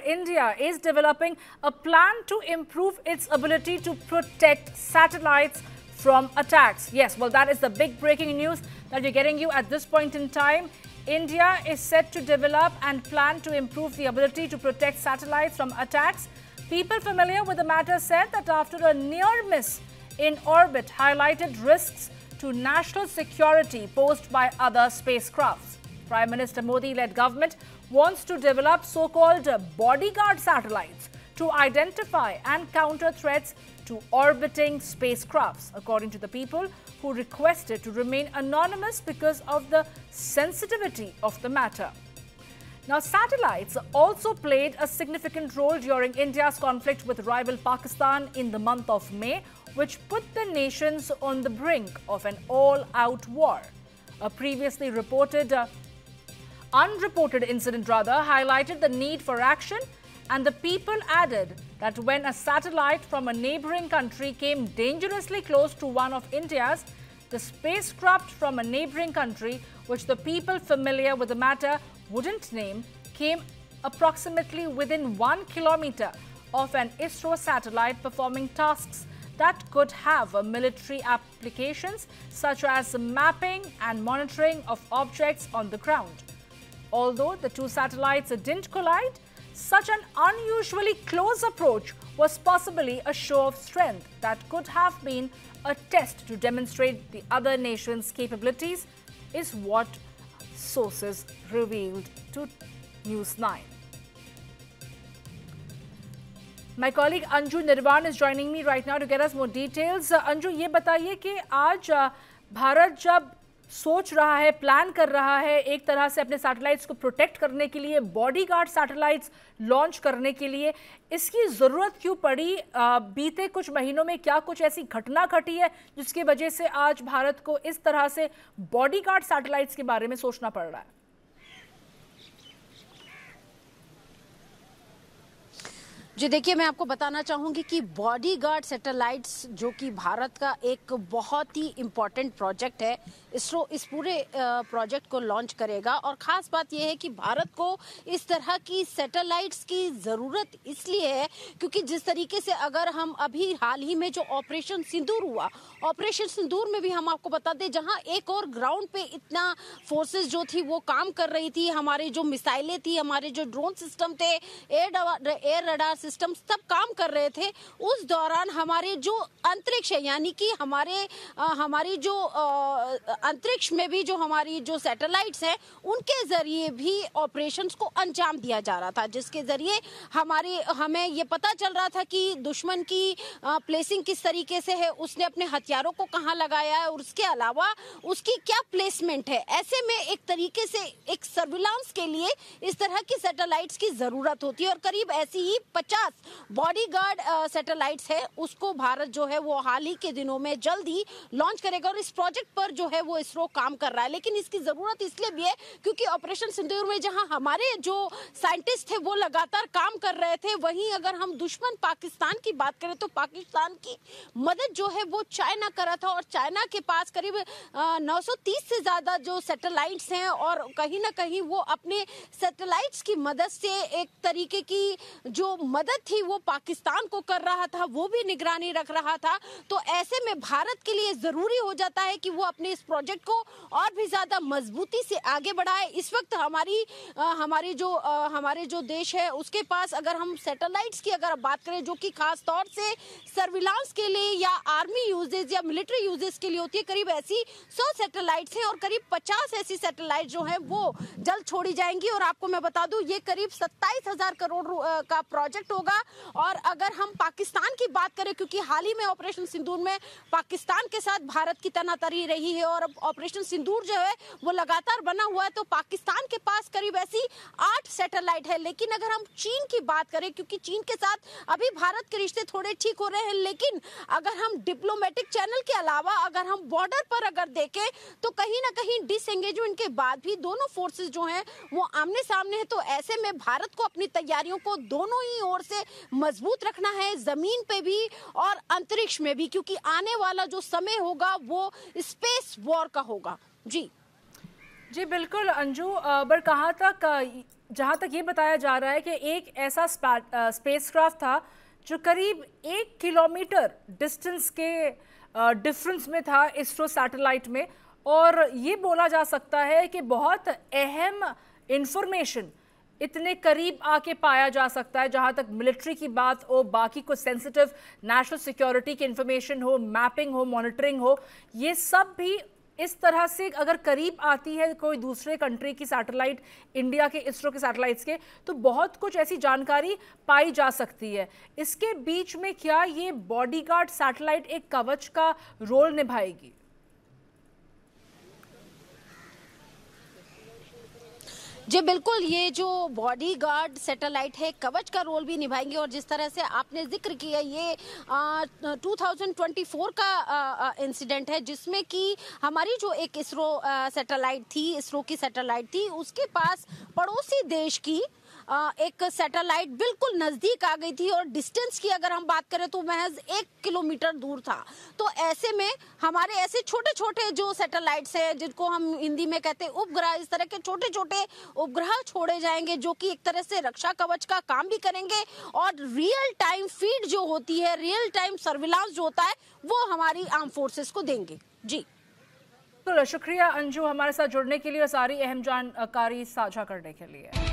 India is developing a plan to improve its ability to protect satellites from attacks. Yes, well, that is the big breaking news that we're getting you at this point in time. India is set to develop and plan to improve the ability to protect satellites from attacks. People familiar with the matter said that after a near miss in orbit highlighted risks to national security posed by other spacecrafts. Prime Minister Modi-led government wants to develop so-called bodyguard satellites to identify and counter threats to orbiting spacecrafts, according to the people who requested to remain anonymous because of the sensitivity of the matter. Now, satellites also played a significant role during India's conflict with rival Pakistan in the month of May, which put the nations on the brink of an all-out war. A previously unreported incident highlighted the need for action, and the people added that when a satellite from a neighboring country came dangerously close to one of India's, the spacecraft from a neighboring country, which the people familiar with the matter wouldn't name, came approximately within 1 kilometer of an ISRO satellite performing tasks that could have military applications such as mapping and monitoring of objects on the ground. Although the two satellites didn't collide, such an unusually close approach was possibly a show of strength that could have been a test to demonstrate the other nation's capabilities, is what sources revealed to News 9. My colleague Anju Nirwan is joining me right now to get us more details. Anju, ये बताइए कि आज भारत जब सोच रहा है, plan कर रहा है एक तरह से अपने सैटेलाइट्स को प्रोटेक्ट करने के लिए, बॉडीगार्ड सैटेलाइट्स लॉन्च करने के लिए, इसकी ज़रूरत क्यों पड़ी? बीते कुछ महीनों में क्या कुछ ऐसी घटना घटी है जिसकी वजह से आज भारत को इस तरह से बॉडीगार्ड सैटेलाइट्स के बारे में सोचना पड़ रहा है? जी देखिए, मैं आपको बताना चाहूंगी कि बॉडीगार्ड सैटेलाइट्स जो कि भारत का एक बहुत ही इम्पोर्टेंट प्रोजेक्ट है, इसरो इस पूरे प्रोजेक्ट को लॉन्च करेगा। और ख़ास बात यह है कि भारत को इस तरह की सैटेलाइट्स की ज़रूरत इसलिए है क्योंकि जिस तरीके से अगर हम अभी हाल ही में जो ऑपरेशन सिंदूर हुआ, ऑपरेशन सिंदूर में भी हम आपको बता दें जहां एक और ग्राउंड पे इतना फोर्सेस जो थी वो काम कर रही थी, हमारे जो मिसाइलें थी, हमारे जो ड्रोन सिस्टम थे, एयर रडार सिस्टम सब काम कर रहे थे। उस दौरान हमारे जो अंतरिक्ष है, यानी कि हमारी जो अंतरिक्ष में भी जो हमारी जो सैटेलाइट्स हैं उनके जरिए भी ऑपरेशंस को अंजाम दिया जा रहा था, जिसके जरिए हमें ये पता चल रहा था कि दुश्मन की प्लेसिंग किस तरीके से है, उसने अपने हथियारों को कहां लगाया है और उसके अलावा उसकी क्या प्लेसमेंट है। ऐसे में एक तरीके से एक सर्विलांस के लिए इस तरह की सैटेलाइट्स की जरूरत होती है और करीब ऐसी ही 50 बॉडीगार्ड सैटेलाइट्स है, उसको भारत जो है वो हाल ही के दिनों में जल्द ही लॉन्च करेगा और इस प्रोजेक्ट पर जो है वो इसरो काम कर रहा है। लेकिन इसकी जरूरत इसलिए भी है क्योंकि ऑपरेशन सिंदूर में जहां हमारे जो साइंटिस्ट थे वो लगातार काम कर रहे थे, वहीं अगर हम दुश्मन पाकिस्तान की बात करें तो पाकिस्तान की मदद जो है वो चाइना कर रहा था और चाइना के पास करीब 930 से ज्यादा जो सैटेलाइट्स हैं और कहीं ना कहीं वो अपने सैटेलाइट्स की मदद से एक तरीके की जो मदद थी वो पाकिस्तान को कर रहा था, वो भी निगरानी रख रहा था। तो ऐसे में भारत के लिए जरूरी हो जाता है कि वो अपने इस प्रोजेक्ट को और भी ज्यादा मजबूती से आगे बढ़ाए। इस वक्त हमारे जो देश है उसके पास अगर हम सैटेलाइट्स की अगर बात करें जो कि खास तौर से सर्विलांस के लिए या आर्मी यूजेज या मिलिट्री यूजेज के लिए होती है, करीब ऐसी 100 सैटेलाइट्स हैं और करीब 50 ऐसी सैटेलाइट जो है वो जल्द छोड़ी जाएंगी। और आपको मैं बता दूं ये करीब 27,000 करोड़ का प्रोजेक्ट होगा। और अगर हम पाकिस्तान की बात करें, क्योंकि हाल ही में ऑपरेशन सिंदूर में पाकिस्तान के साथ भारत की तनातनी रही है और ऑपरेशन सिंदूर जो है वो लगातार बना हुआ है, तो पाकिस्तान के पास करीब ऐसी 8 सैटेलाइट है। लेकिन अगर हम चीन की बात करें, क्योंकि चीन के साथ अभी भारत के रिश्ते थोड़े ठीक हो रहे हैं, लेकिन अगर हम डिप्लोमेटिक चैनल के अलावा अगर हम बॉर्डर पर अगर देखें तो कहीं ना कहीं डिसएंगेजमेंट के बाद भी दोनों फोर्सेस जो हैं वो आमने सामने है। तो ऐसे में भारत को अपनी तैयारियों को दोनों ही ओर से मजबूत रखना है, जमीन पे भी और अंतरिक्ष में भी, क्योंकि आने वाला जो समय होगा वो स्पेस वॉर का होगा। जी बिल्कुल अंजू, पर कहाँ तक जहां तक ये बताया जा रहा है कि एक ऐसा स्पेसक्राफ्ट था जो करीब 1 किलोमीटर डिस्टेंस के डिफरेंस में था इसरो सैटेलाइट में, और ये बोला जा सकता है कि बहुत अहम इंफॉर्मेशन इतने करीब आके पाया जा सकता है, जहां तक मिलिट्री की बात हो, बाकी को सेंसिटिव नेशनल सिक्योरिटी की इंफॉर्मेशन हो, मैपिंग हो, मॉनिटरिंग हो, ये सब भी इस तरह से अगर करीब आती है कोई दूसरे कंट्री की सैटेलाइट इंडिया के इसरो के सैटेलाइट्स के, तो बहुत कुछ ऐसी जानकारी पाई जा सकती है। इसके बीच में क्या ये बॉडीगार्ड सैटेलाइट एक कवच का रोल निभाएगी? जी बिल्कुल, ये जो बॉडीगार्ड सैटेलाइट है कवच का रोल भी निभाएंगे, और जिस तरह से आपने जिक्र किया ये 2024 का इंसिडेंट है, जिसमें कि हमारी जो एक इसरो सैटेलाइट थी, इसरो की सैटेलाइट थी, उसके पास पड़ोसी देश की एक सैटेलाइट बिल्कुल नजदीक आ गई थी, और डिस्टेंस की अगर हम बात करें तो महज 1 किलोमीटर दूर था। तो ऐसे में हमारे ऐसे छोटे छोटे जो सैटेलाइट्स हैं, जिनको हम हिंदी में कहते हैं उपग्रह, इस तरह के छोटे छोटे उपग्रह छोड़े जाएंगे जो कि एक तरह से रक्षा कवच का काम भी करेंगे, और रियल टाइम फीड जो होती है, रियल टाइम सर्विलांस जो होता है, वो हमारी आर्म फोर्सेस को देंगे। जी तो शुक्रिया अंजू हमारे साथ जुड़ने के लिए और सारी अहम जानकारी साझा करने के लिए।